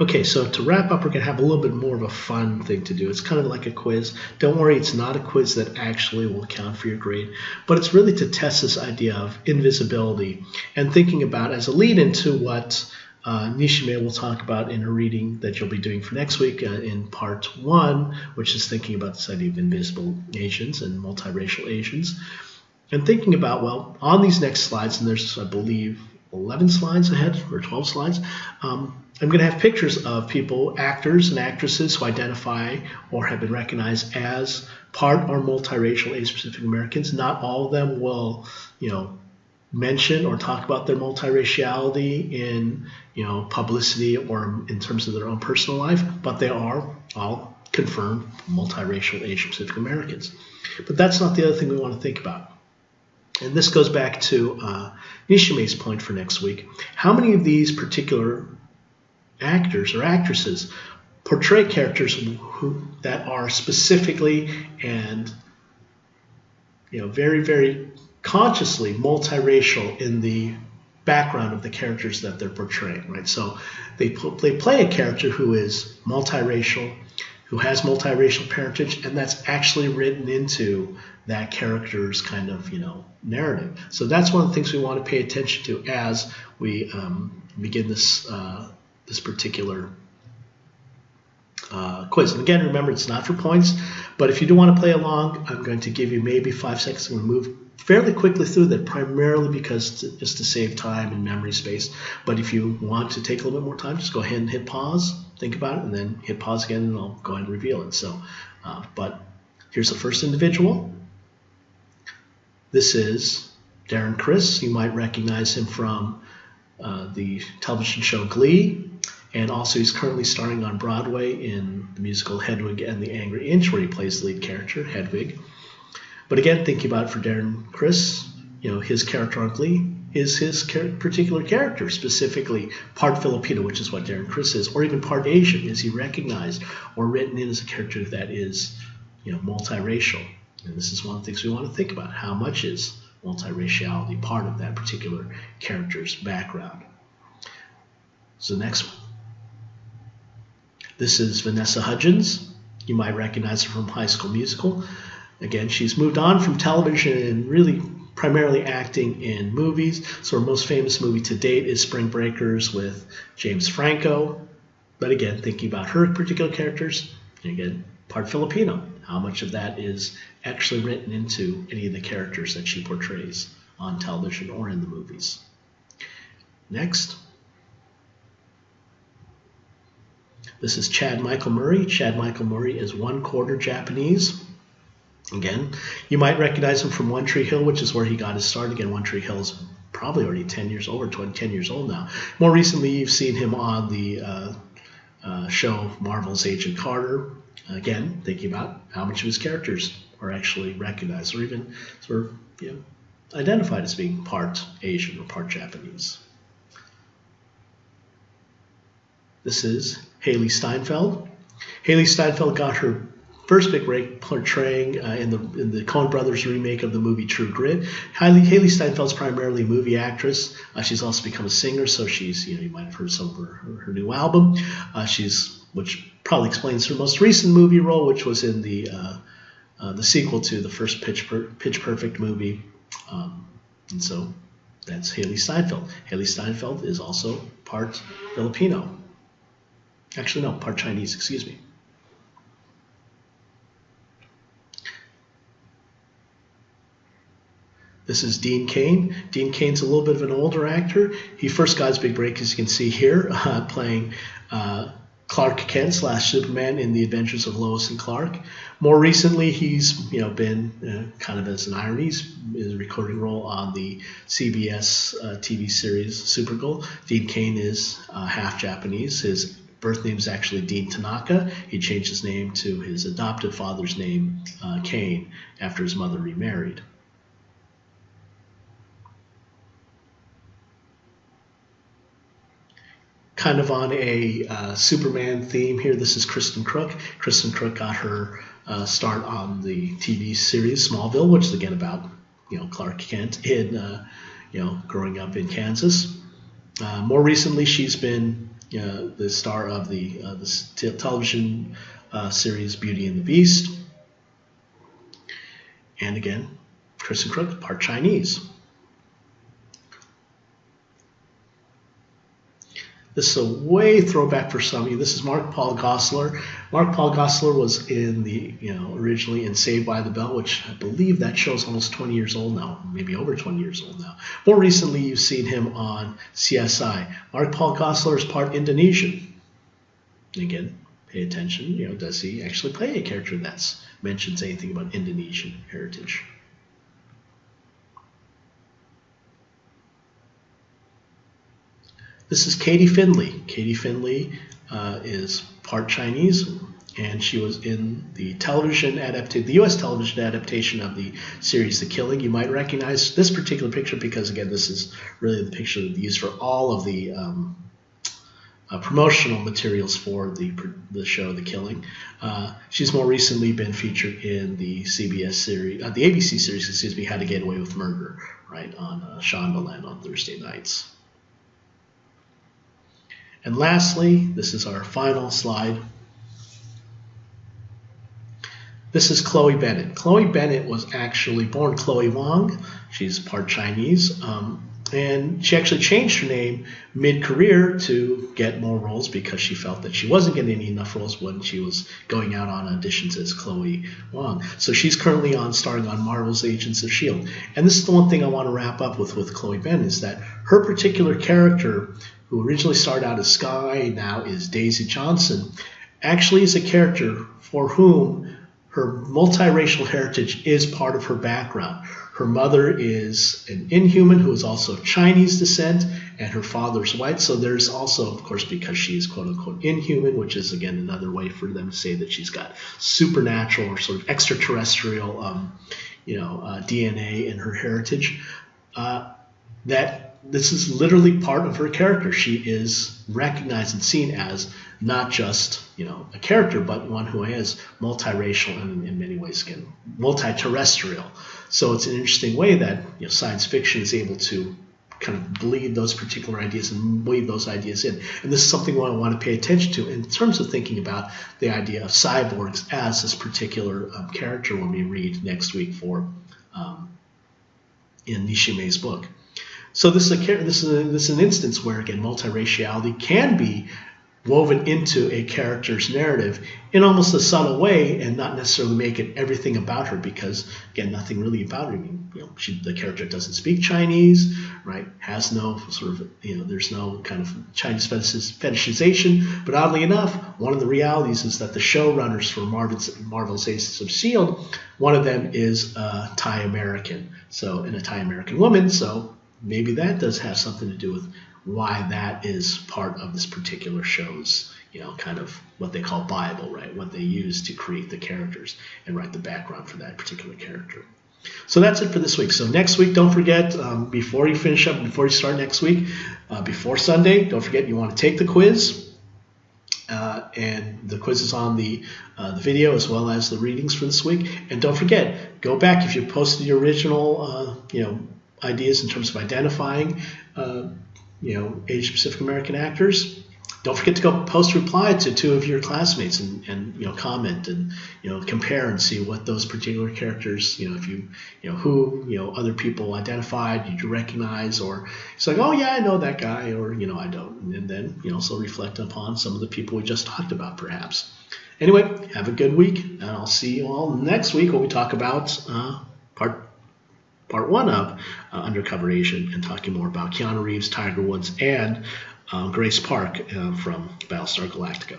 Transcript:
Okay, so to wrap up, we're going to have a little bit more of a fun thing to do. It's kind of like a quiz. Don't worry, it's not a quiz that actually will count for your grade, but it's really to test this idea of invisibility and thinking about as a lead into what Nishime will talk about in her reading that you'll be doing for next week in part 1, which is thinking about this idea of invisible Asians and multiracial Asians. And thinking about, well, on these next slides, and there's, I believe, 11 slides ahead, or 12 slides, I'm going to have pictures of people, actors and actresses who identify or have been recognized as part or multiracial Asian-Pacific Americans. Not all of them will, mention or talk about their multiraciality in, publicity or in terms of their own personal life, but they are all confirmed multiracial Asian-Pacific Americans. But that's not the other thing we want to think about. And this goes back to Nishime's point for next week. How many of these particular actors or actresses portray characters that are specifically and very, very consciously multiracial in the background of the characters that they're portraying, right? So they play a character who is multiracial, who has multiracial parentage, and that's actually written into that character's kind of narrative. So that's one of the things we want to pay attention to as we begin this this particular quiz. And again, remember, it's not for points, but if you do want to play along, I'm going to give you maybe 5 seconds. I'm going to move fairly quickly through that, primarily because just to save time and memory space. But if you want to take a little bit more time, just go ahead and hit pause, think about it, and then hit pause again, and I'll go ahead and reveal it. So, but here's the first individual. This is Darren Criss. You might recognize him from the television show Glee. And also he's currently starring on Broadway in the musical Hedwig and the Angry Inch, where he plays the lead character, Hedwig. But again, thinking about it for Darren Criss, his character on Glee is his particular character, specifically part Filipino, which is what Darren Criss is, or even part Asian. Is he recognized or written in as a character that is, multiracial? And this is one of the things we want to think about. How much is multiraciality part of that particular character's background? So next one. This is Vanessa Hudgens. You might recognize her from High School Musical. Again, she's moved on from television and really primarily acting in movies. So her most famous movie to date is Spring Breakers with James Franco. But again, thinking about her particular characters, again, part Filipino. How much of that is actually written into any of the characters that she portrays on television or in the movies? Next. This is Chad Michael Murray. Chad Michael Murray is 1/4 Japanese. Again, you might recognize him from One Tree Hill, which is where he got his start. Again, One Tree Hill is probably already 10 years old, or 10 years old now. More recently, you've seen him on the show Marvel's Agent Carter. Again, thinking about how much of his characters are actually recognized or even sort of identified as being part Asian or part Japanese. This is Haley Steinfeld. Haley Steinfeld got her first big break portraying in the Coen Brothers remake of the movie True Grit. Haley Steinfeld's primarily a movie actress. She's also become a singer, so she's, you might have heard some of her new album. Which probably explains her most recent movie role, which was in the sequel to the first Pitch Perfect movie. And so that's Haley Steinfeld. Haley Steinfeld is also part Filipino. Actually, no, part Chinese, excuse me. This is Dean Cain. Dean Cain's a little bit of an older actor. He first got his big break, as you can see here, playing Clark Kent / Superman in The Adventures of Lois and Clark. More recently, he's been kind of as an irony, his recording role on the CBS TV series Supergirl. Dean Cain is half Japanese. His birth name is actually Dean Tanaka. He changed his name to his adoptive father's name, Cain, after his mother remarried. Kind of on a Superman theme here, this is Kristen Crook. Kristen Crook got her start on the TV series Smallville, which is again about Clark Kent in growing up in Kansas. More recently, she's been the star of the television series Beauty and the Beast. And again, Kristen Crook, part Chinese. This is a way throwback for some of you. This is Mark Paul Gosselaar. Mark Paul Gosselaar was in the, originally in Saved by the Bell, which I believe that show's almost 20 years old now, maybe over 20 years old now. More recently, you've seen him on CSI. Mark Paul Gosselaar is part Indonesian. Again, pay attention. Does he actually play a character that mentions anything about Indonesian heritage? This is Katie Findlay. Katie Findlay is part Chinese, and she was in the U.S. television adaptation of the series The Killing. You might recognize this particular picture because, again, this is really the picture used for all of the promotional materials for the show The Killing. She's more recently been featured in the CBS series, the ABC series, How to Get Away with Murder, right, on Shondaland on Thursday nights. And lastly, this is our final slide. This is Chloe Bennett. Chloe Bennett was actually born Chloe Wong. She's part Chinese. And she actually changed her name mid-career to get more roles because she felt that she wasn't getting enough roles when she was going out on auditions as Chloe Wong. So she's currently starring on Marvel's Agents of S.H.I.E.L.D. And this is the one thing I want to wrap up with Chloe Bennett, is that her particular character, who originally started out as Skye, now is Daisy Johnson, actually is a character for whom her multiracial heritage is part of her background. Her mother is an Inhuman who is also of Chinese descent, and her father's white. So there's also, of course, because she's quote-unquote Inhuman, which is, again, another way for them to say that she's got supernatural or sort of extraterrestrial DNA in her heritage, that this is literally part of her character. She is recognized and seen as not just, a character, but one who is multiracial and in many ways, again, multi-terrestrial. So it's an interesting way that science fiction is able to kind of bleed those particular ideas and weave those ideas in. And this is something I want to pay attention to in terms of thinking about the idea of cyborgs as this particular character when we read next week in Nishime's book. So this is an instance where, again, multiraciality can be woven into a character's narrative in almost a subtle way and not necessarily make it everything about her, because, again, nothing really about her. I mean, the character doesn't speak Chinese, right? Has no sort of, there's no kind of Chinese fetishization. But oddly enough, one of the realities is that the showrunners for Marvel's Agents of S.H.I.E.L.D., one of them is a Thai American, and a Thai American woman. So maybe that does have something to do with why that is part of this particular show's, kind of what they call Bible, right? What they use to create the characters and write the background for that particular character. So that's it for this week. So next week, don't forget, before you start next week, before Sunday, don't forget you want to take the quiz. And the quiz is on the video as well as the readings for this week. And don't forget, go back if you posted your original, ideas in terms of identifying, Asian Pacific American actors. Don't forget to go post reply to two of your classmates and comment and compare and see what those particular characters, if who other people identified, did you recognize, or it's like, oh yeah, I know that guy, or I don't, and then also reflect upon some of the people we just talked about perhaps. Anyway, have a good week, and I'll see you all next week when we talk about part one of Undercover Agent, and talking more about Keanu Reeves, Tiger Woods, and Grace Park from Battlestar Galactica.